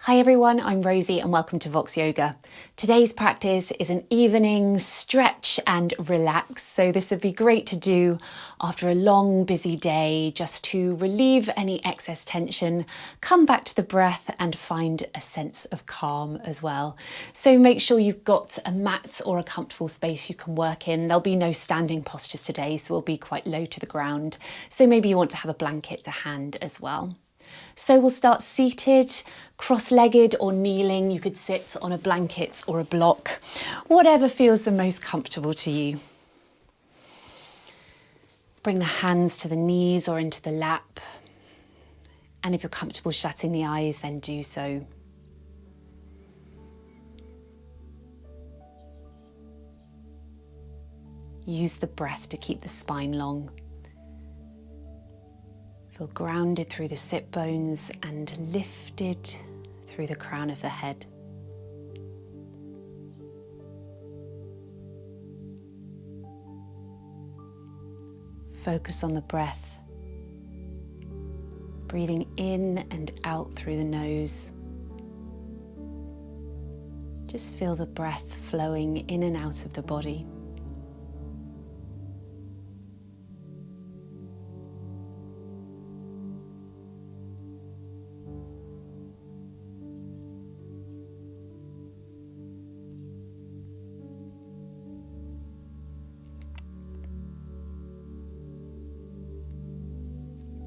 Hi everyone, I'm Rosie and welcome to Vox Yoga. Today's practice is an evening stretch and relax, so this would be great to do after a long busy day just to relieve any excess tension, come back to the breath and find a sense of calm as well. So make sure you've got a mat or a comfortable space you can work in. There'll be no standing postures today, so we'll be quite low to the ground. So maybe you want to have a blanket to hand as well. So we'll start seated, cross-legged or kneeling. You could sit on a blanket or a block, whatever feels the most comfortable to you. Bring the hands to the knees or into the lap. And if you're comfortable shutting the eyes, then do so. Use the breath to keep the spine long. Feel grounded through the sit bones and lifted through the crown of the head. Focus on the breath, breathing in and out through the nose. Just feel the breath flowing in and out of the body.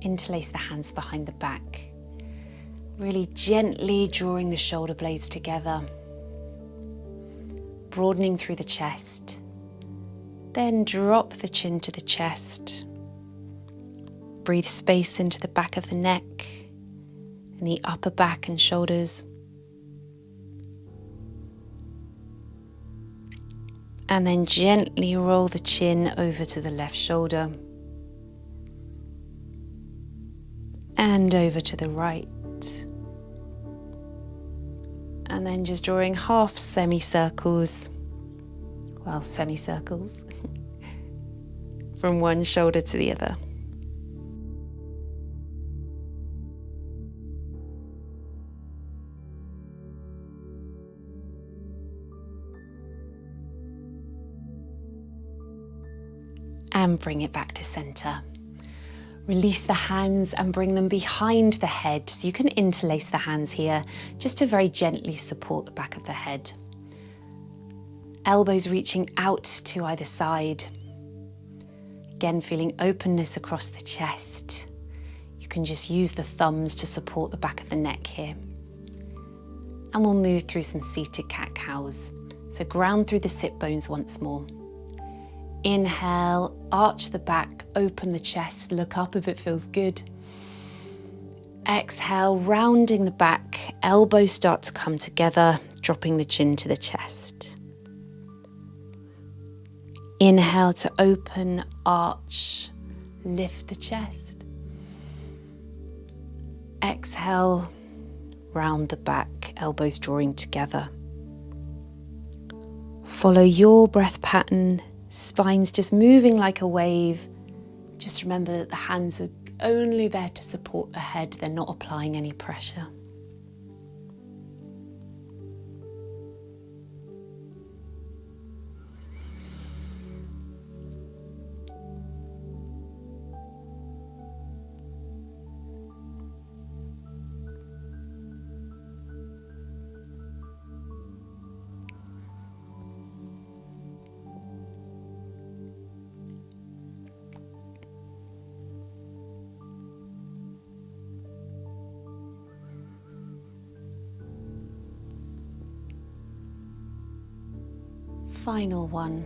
Interlace the hands behind the back, really gently drawing the shoulder blades together, broadening through the chest. Then drop the chin to the chest. Breathe space into the back of the neck and the upper back and shoulders. And then gently roll the chin over to the left shoulder. And over to the right. And then just drawing half semicircles, semicircles, from one shoulder to the other. And bring it back to center. Release the hands and bring them behind the head. So you can interlace the hands here just to very gently support the back of the head. Elbows reaching out to either side. Again, feeling openness across the chest. You can just use the thumbs to support the back of the neck here. And we'll move through some seated cat-cows. So ground through the sit bones once more. Inhale, arch the back, open the chest, look up if it feels good. Exhale, rounding the back, elbows start to come together, dropping the chin to the chest. Inhale to open, arch, lift the chest. Exhale, round the back, elbows drawing together. Follow your breath pattern. Spine's just moving like a wave. Just remember that the hands are only there to support the head. They're not applying any pressure. Final one.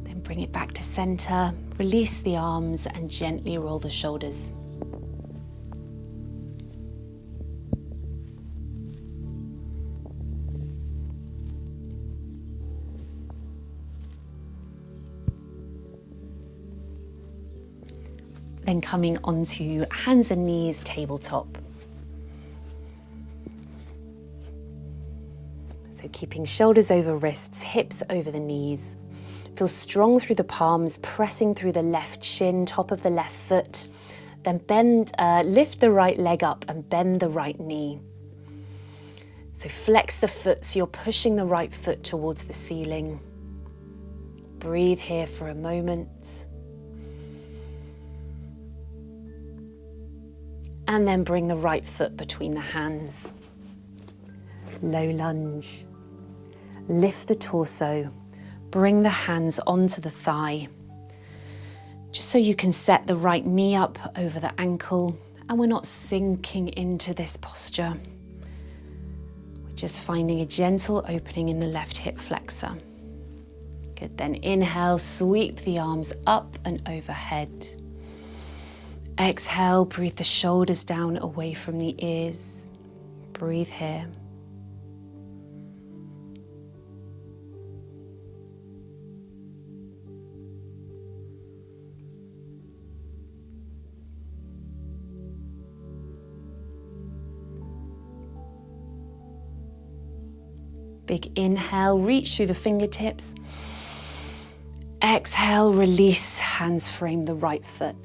Then bring it back to center, release the arms and gently roll the shoulders. Then coming onto hands and knees, tabletop. So keeping shoulders over wrists, hips over the knees. Feel strong through the palms, pressing through the left shin, top of the left foot. Then lift the right leg up and bend the right knee. So flex the foot so you're pushing the right foot towards the ceiling. Breathe here for a moment. And then bring the right foot between the hands. Low lunge. Lift the torso. Bring the hands onto the thigh. Just so you can set the right knee up over the ankle and we're not sinking into this posture. We're just finding a gentle opening in the left hip flexor. Good, then inhale, sweep the arms up and overhead. Exhale, breathe the shoulders down away from the ears. Breathe here. Big inhale, reach through the fingertips. Exhale, release, hands frame the right foot.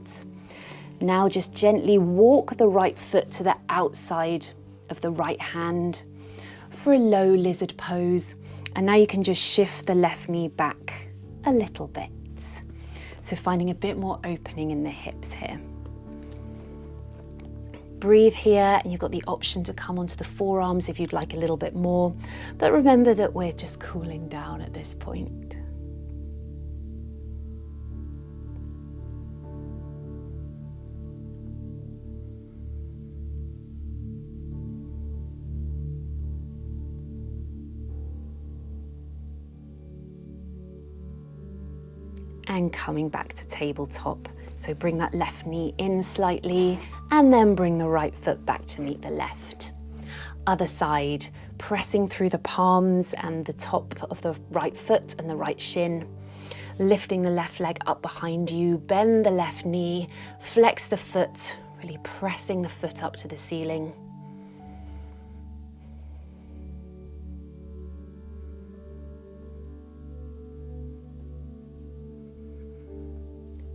Now just gently walk the right foot to the outside of the right hand for a low lizard pose. And now you can just shift the left knee back a little bit. So finding a bit more opening in the hips here. Breathe here, and you've got the option to come onto the forearms if you'd like a little bit more. But remember that we're just cooling down at this point. And coming back to tabletop. So bring that left knee in slightly and then bring the right foot back to meet the left. Other side, pressing through the palms and the top of the right foot and the right shin. Lifting the left leg up behind you, bend the left knee, flex the foot, really pressing the foot up to the ceiling.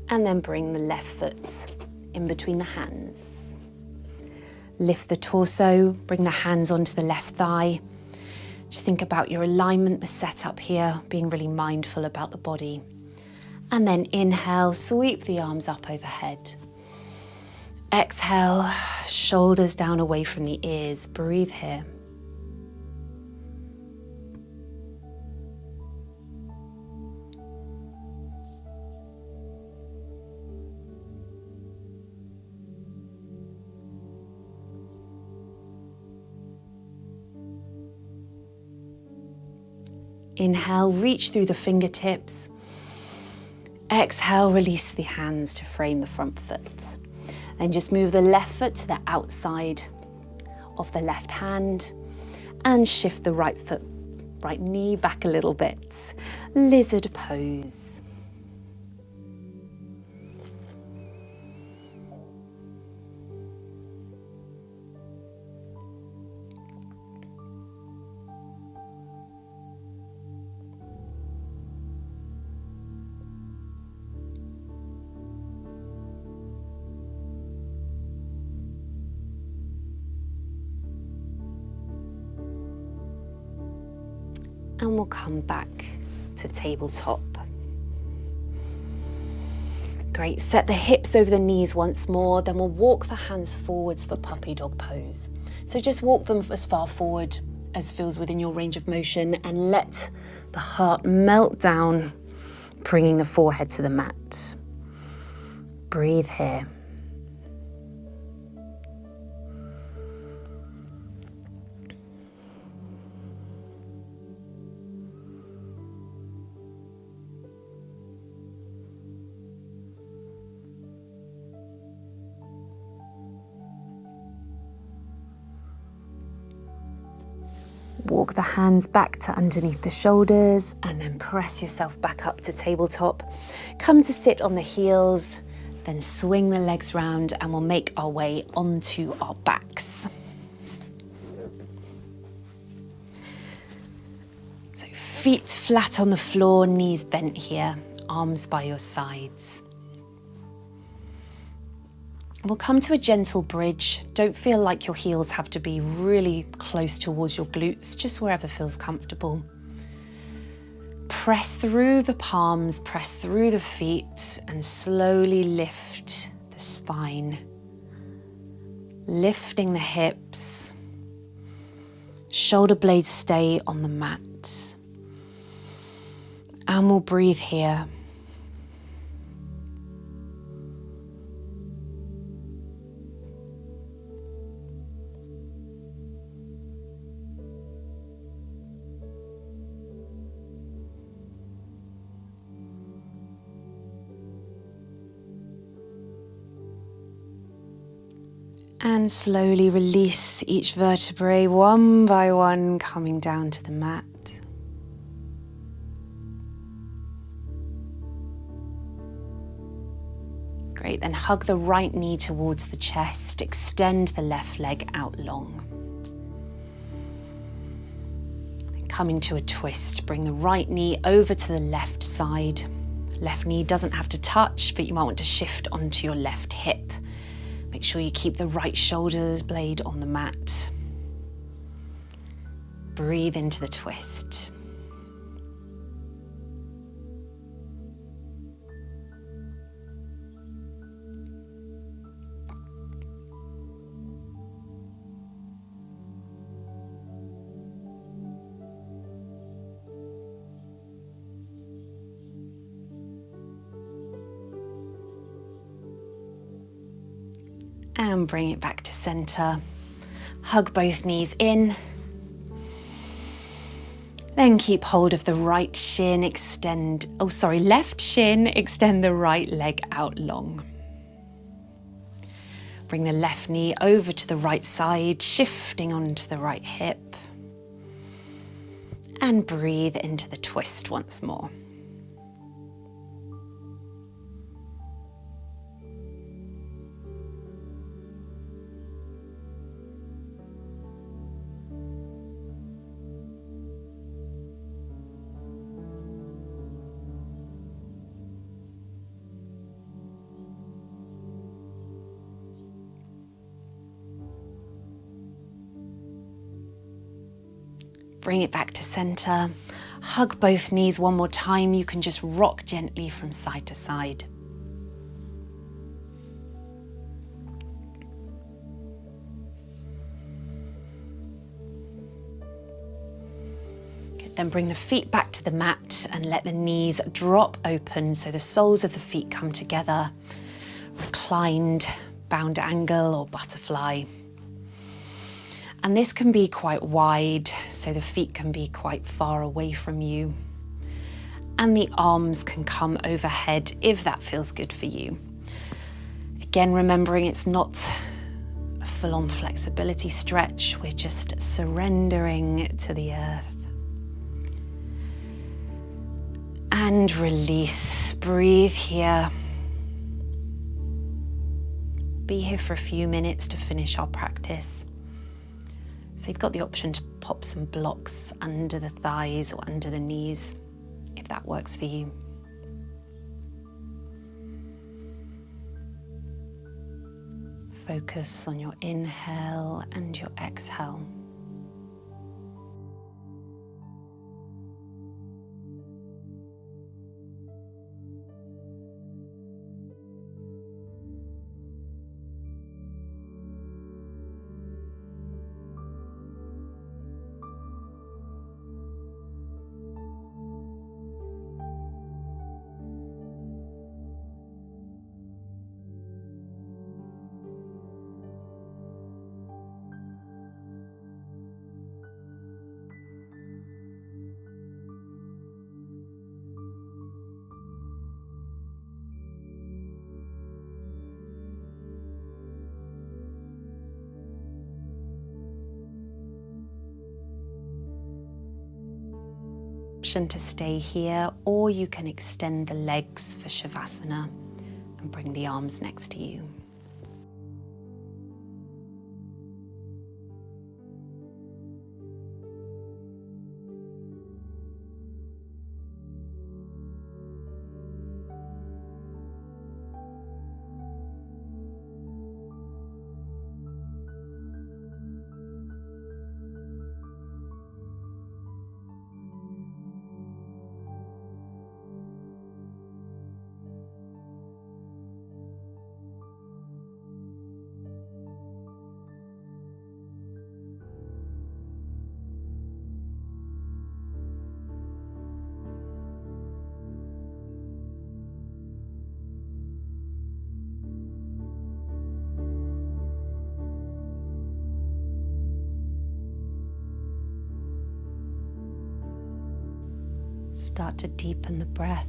And then bring the left foot in between the hands. Lift the torso, bring the hands onto the left thigh. Just think about your alignment, the setup here, being really mindful about the body. And then inhale, sweep the arms up overhead. Exhale, shoulders down away from the ears. Breathe here. Inhale, reach through the fingertips. Exhale, release the hands to frame the front foot. And just move the left foot to the outside of the left hand and shift the right knee back a little bit. Lizard pose. And we'll come back to tabletop. Great, set the hips over the knees once more, then we'll walk the hands forwards for puppy dog pose. So just walk them as far forward as feels within your range of motion and let the heart melt down, bringing the forehead to the mat. Breathe here. Walk the hands back to underneath the shoulders and then press yourself back up to tabletop. Come to sit on the heels, then swing the legs round and we'll make our way onto our backs. So Feet flat on the floor, knees bent here, arms by your sides. We'll come to a gentle bridge. Don't feel like your heels have to be really close towards your glutes, just wherever feels comfortable. Press through the palms, press through the feet, and slowly lift the spine. Lifting the hips. Shoulder blades stay on the mat. And we'll breathe here. And slowly release each vertebrae one by one, coming down to the mat. Great, then hug the right knee towards the chest, extend the left leg out long. Then coming to a twist, bring the right knee over to the left side. Left knee doesn't have to touch, but you might want to shift onto your left hip. Make sure you keep the right shoulder blade on the mat. Breathe into the twist. And bring it back to center. Hug both knees in. Then keep hold of the right shin, left shin, extend the right leg out long. Bring the left knee over to the right side, shifting onto the right hip. And breathe into the twist once more. Bring it back to center. Hug both knees one more time. You can just rock gently from side to side. Good, then bring the feet back to the mat and let the knees drop open so the soles of the feet come together. Reclined, bound angle or butterfly. And this can be quite wide, so the feet can be quite far away from you. And the arms can come overhead if that feels good for you. Again, remembering it's not a full-on flexibility stretch, we're just surrendering to the earth. And release, breathe here. Be here for a few minutes to finish our practice. So you've got the option to pop some blocks under the thighs or under the knees, if that works for you. Focus on your inhale and your exhale. To stay here, or you can extend the legs for Shavasana and bring the arms next to you. Start to deepen the breath.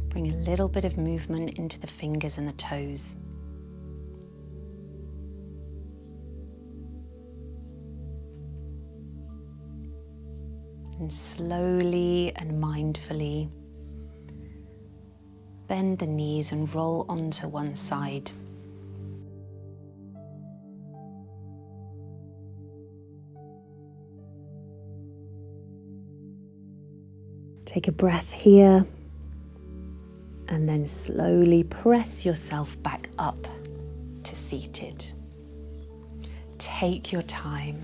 Bring a little bit of movement into the fingers and the toes. And slowly and mindfully bend the knees and roll onto one side. Take a breath here and then slowly press yourself back up to seated. Take your time.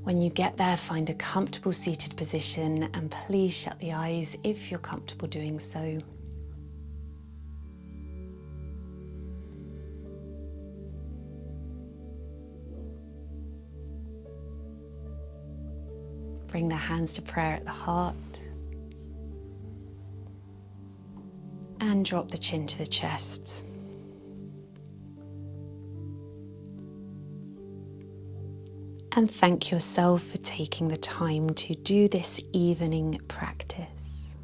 When you get there, find a comfortable seated position and please shut the eyes if you're comfortable doing so. Bring the hands to prayer at the heart and drop the chin to the chest. And thank yourself for taking the time to do this evening practice.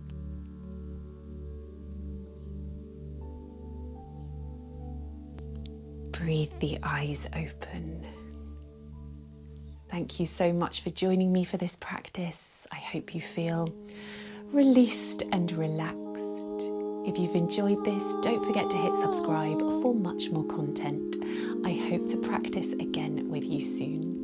Breathe the eyes open. Thank you so much for joining me for this practice. I hope you feel released and relaxed. If you've enjoyed this, don't forget to hit subscribe for much more content. I hope to practice again with you soon.